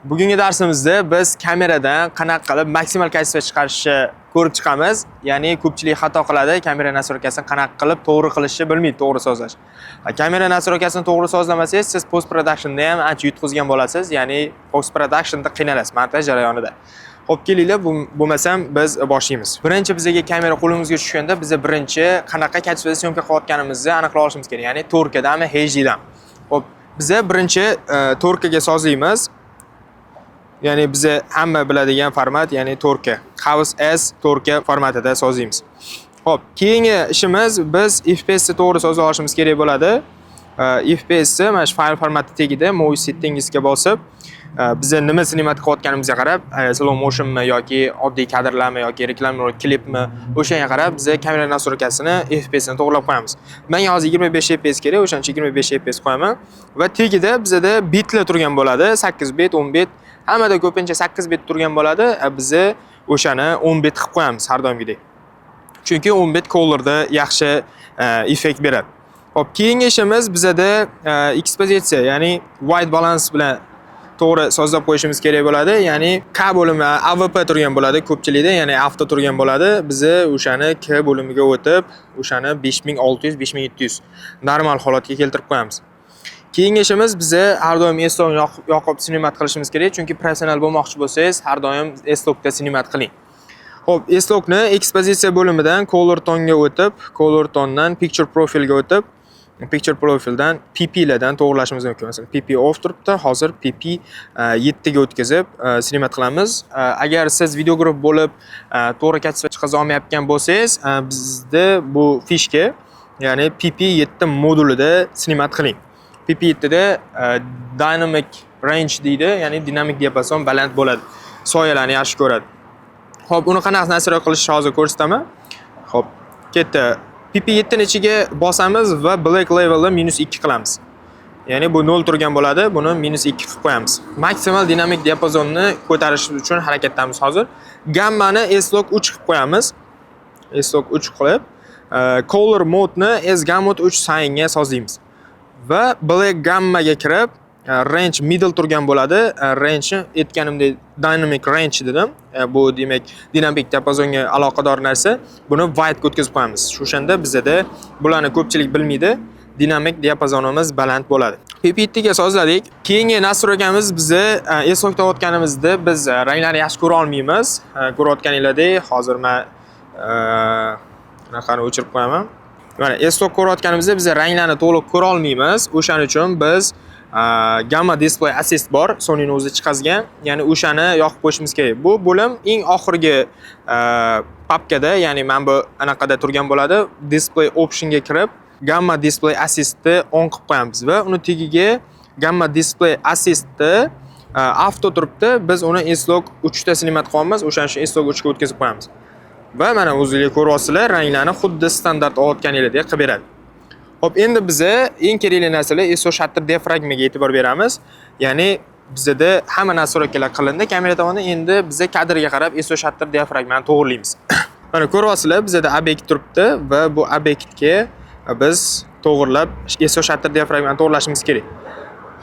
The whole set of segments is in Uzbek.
Bugungi darsimizda biz kameradan qanaqa qilib maksimal kayfiyat chiqarishni ko'rib chiqamiz. Ya'ni ko'pchilik xato qiladi, kamera nastroykasini qanaqa qilib to'g'ri qilishni bilmaydi, to'g'ri sozlash. Kamera nastroykasini to'g'ri sozlamasangiz, siz post productionda ham ancha yutqizgan bo'lasiz, ya'ni post productionda qiynalasiz montaj jarayonida. Xo'p, kelinglar, bo'lmasam biz boshlaymiz. Birinchi bizga kamera qo'limizga tushganda biz birinchi qanaqa kayfiyatda syomka qilayotganimizni aniqlab olishimiz kerak, ya'ni 4K dami, HD dami. Xo'p, biz birinchi 4K ga sozlaymiz. Ya'ni biz hamma biladigan format, ya'ni 4K. House S 4K formatida sozlaymiz. Xo'p, keyingi ishimiz biz FPS ni to'g'ri sozlay olishimiz kerak bo'ladi. FPS ni mana shu fayl formati tagida Movie Settingsga bosib, biz nima sinimat qilayotganimizga qarab, slow motionmi yoki oddiy kadrlarmi yoki reklamli klipmi, o'shanga qarab biz kamera nastroykasini FPS ni to'g'rilab qo'yamiz. Menga hozir 25 FPS kerak, o'shancha 25 FPS qo'yaman va tagida bizda bitlar turgan bo'ladi, 8 bit, 10 bit. Hammada ko'pincha 8 bit turgan bo'ladi. Biz o'shani 10 bit qilib qo'yamiz har doimgidek. Chunki 10 bit colorda yaxshi effekt beradi. Xo'p, keyingi ishimiz bizda ekspozitsiya, ya'ni white balance bilan to'g'ri sozlab qo'yishimiz kerak bo'ladi. Ya'ni K bo'limi AVP turgan bo'ladi ko'pchilikda, ya'ni avto turgan bo'ladi. Biz o'shani K bo'limiga o'tib, o'shani 5600, 5700 normal holatga keltirib qo'yamiz. Keyingi ishimiz biz har doim S-log yoqib sinimat qilishimiz kerak, chunki professional bo'lmoqchi bo'lsangiz, har doim S-logda sinimat qiling. Xo'p, S-logni ekspozitsiya bo'limidan color tonga o'tib, color tondan picture profilga o'tib, picture profildan PP lardan to'g'rilashimiz mumkin. Masalan, PP off turibdi, hozir PP 7 ga o'tkazib sinimat qilamiz. Agar siz videograf bo'lib to'g'ri kayfiyat chiqaza olmayotgan bo'lsangiz, bizda bu fishka, ya'ni PP 7 modulida sinimat qiling. PP7da dynamic range deydi, ya'ni dinamik diapazon baland bo'ladi. Soyalarni yaxshi ko'radi. Xo'p, uni qanaqa nastroy qilishni hozir ko'rsataman. Xo'p, ketdi. PP7 ni ichiga bosamiz va black levelni -2 qilamiz. Ya'ni bu 0 turgan bo'ladi, buni -2 qilib qo'yamiz. Maksimal dinamik diapazonni ko'tarish uchun harakatdamiz hozir. Gammani S-log 3 qilib qo'yamiz. S-log 3 qilib, color mode ni S-gamut 3 sainga sozlaymiz. Va black gammaga kirib, range middle turgan bo'ladi. Range aytganimdek dynamic range dedim. Bu demak dinamik diapazonga aloqador narsa. Buni white ga o'tkazib qo'yamiz. O'shanda bizda bularni ko'pchilik bilmaydi. Dinamik diapazonimiz baland bo'ladi. PP7 ga sozladik. Keyingi nastroykamiz bizni S-logda o'tganimizda biz ranglarni yaxshi ko'ra olmaymiz. Ko'rayotganinglardek, hozir men bunaqani o'chirib qo'yaman. Mana S-log ko'rayotganimizda biz ranglarni to'liq ko'ra olmaymiz. O'shaning uchun biz Gamma Display Assist bor, Sony'ning o'zi chiqazgan. Ya'ni o'shani yoqib qo'yishimiz kerak. Bu bo'lim eng oxirgi papkada, ya'ni men bu anaqada turgan bo'ladi. Display Option'ga kirib, Gamma Display Assist'ni on qilib qo'yamiz va uni tagiga Gamma Display Assist'ni avto turibdi. Biz uni S-log 3 ta sinimat qilyapmiz. O'shaning uchun S-log 3 ga o'tkazib qo'yamiz. Va mana o'zingizlar ko'ryapsizlar, ranglarni xuddi standart olayotganingizdek qilib beradi. Xo'p, endi biz eng kerakli narsalar ISO shutter diafragmaga e'tibor beramiz. Ya'ni bizda hamma nastroykalar qilindi kamera tomonidan, endi biz kadrga qarab ISO shutter diafragmani to'g'rilaymiz. Mana ko'ryapsizlar, bizda obyekt turibdi va bu obyektga biz to'g'rilab ISO shutter diafragmani to'g'rilashimiz kerak.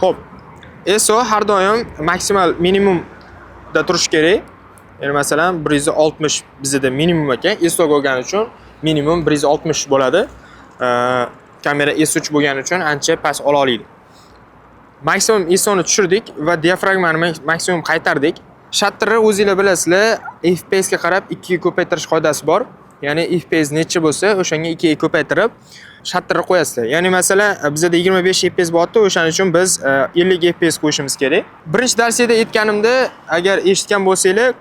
Xo'p, ISO har doim maksimal minimumda turish kerak. Ya'ni masalan 160 bizda minimum ekan, S-log bo'lgani uchun minimum 160 bo'ladi. Kamera S3 bo'lgani uchun ancha past ola oladi. Maksimum ISO ni tushirdik va diafragmani maksimum qaytardik. Shutterni o'zingizlar bilasizlar, FPS ga qarab 2 ga ko'paytirish qoidasi bor. Ya'ni FPS necha bo'lsa, o'shanga 2 ga ko'paytirib shutterni qo'yasizlar. Ya'ni masalan bizda 25 FPS bo'lyapti, o'shaning uchun biz 50 FPS qo'yishimiz kerak. Birinchi darsda aytganimda, agar eshitgan bo'lsanglar,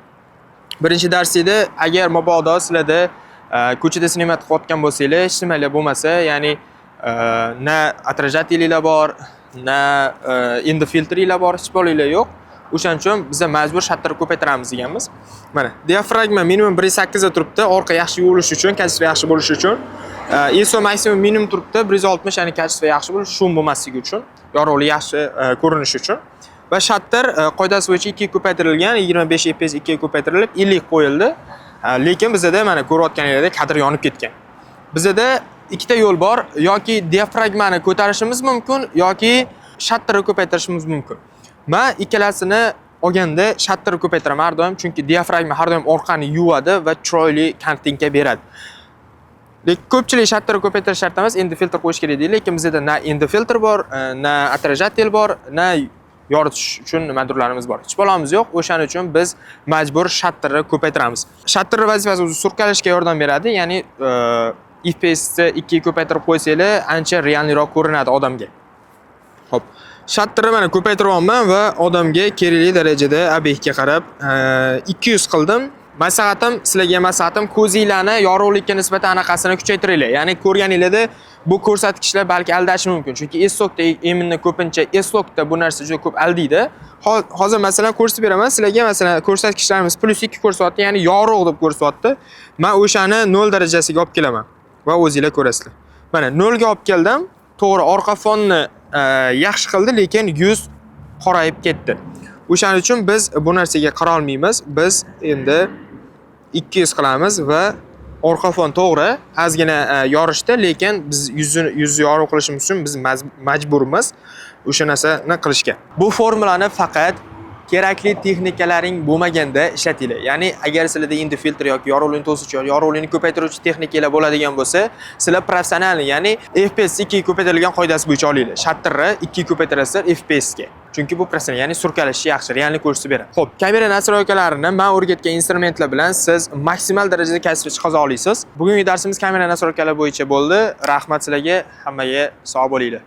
birinchi darsda agar mabodo sizlarda ko'chada sinimat qilayotgan bo'lsanglar, hech nimalar bo'lmasa, ya'ni na отражательlar bor, na endi filtrlar bor, hech bo'linglar yo'q. O'shaning uchun biz majbur shutterni ko'paytiramiz deganmiz. Mana diafragma minimum 1.8 da turibdi, orqa yaxshi yuvilishi uchun, kayfiyat yaxshi bo'lishi uchun. ISO maksimum minimum turibdi, 160, ya'ni kayfiyat yaxshi bo'lishi, shum bo'lmasligi uchun, yorug'lik yaxshi ko'rinishi uchun. Va shutter qoidasi bo'yicha 2 ga ko'paytirilgan, 25 FPS 2 ga ko'paytirilib 50 qo'yildi. Lekin bizda mana ko'rayotganingizdek kadr yonib ketgan. Bizda ikkita yo'l bor, yoki diafragmani ko'tarishimiz mumkin, yoki shutterni ko'paytirishimiz mumkin. Men ikkalasini olganda shatterni ko'paytiraman har doim, chunki diafragma har doim orqani yuvadi va chiroyli kontentka beradi. Lekin ko'pchilik shatterni ko'paytirish shart emas, endi filtr qo'yish kerak deydi, lekin bizda na endi filtr bor, na отражатель bor, na yoritish uchun nimadirlarimiz bor. Hech balamiz yo'q. O'shaning uchun biz majbur shatterni ko'paytiramiz. Shatterning vazifasi o'zi surkalashga yordam beradi, ya'ni FPS-ni 2 ga ko'paytirib qo'ysanglar, ancha realniroq ko'rinadi odamga. Xo'p. Shatterni mana ko'paytiryapman va odamga kerakli darajada obyektga qarab 200 qildim. Maslahatim, sizlarga maslahatim, ko'zinglarni yorug'likka nisbatan anaqasini kuchaytiringlar. Ya'ni ko'rganinglarda bu ko'rsatkichlar balki aldashi mumkin. Chunki S-Logda eminni ko'pincha S-Logda bu narsa juda ko'p aldaydi. Hozir masalan ko'rsatib beraman sizlarga. Masalan, ko'rsatkichlarimiz +2 ko'rsatyapti, ya'ni yorug' deb ko'rsatyapti. Men o'shani 0 darajasiga olib kelaman va o'zingizlar ko'rasizlar. Mana 0 ga olib keldim. To'g'ri, orqa fonni yaxshi qildi, lekin yuz qorayib ketdi. O'shaning uchun biz bu narsaga qara olmaymiz. Biz endi 200 qilamiz va orqa fon to'g'ri, ozgina yorishdi, lekin biz yuzni yorug' qilishimiz uchun biz majburmiz o'sha narsani qilishga. Bu formulani faqat kerakli texnikalaring bo'lmaganda ishlatinglar. Ya'ni agar sizlarda endi filtr yoki yorug'likni to'suvchi, yorug'likni ko'paytiruvchi texnikalar bo'ladigan bo'lsa, sizlar professional, ya'ni FPS 2 ga ko'paytirilgan qoidasi bo'yicha olinglar. Shatterni 2 ga ko'paytirasizlar FPS ga. Chunki bu professional, ya'ni surkalashi yaxshi, realni ko'rsatib beradi. Xo'p, kamera nastroykalarini men o'rgatgan instrumentlar bilan siz maksimal darajada kasb chiqaza olasiz. Bugungi darsimiz kamera nastroykalari bo'yicha bo'ldi. Rahmat sizlarga, hammaga sog' bo'linglar.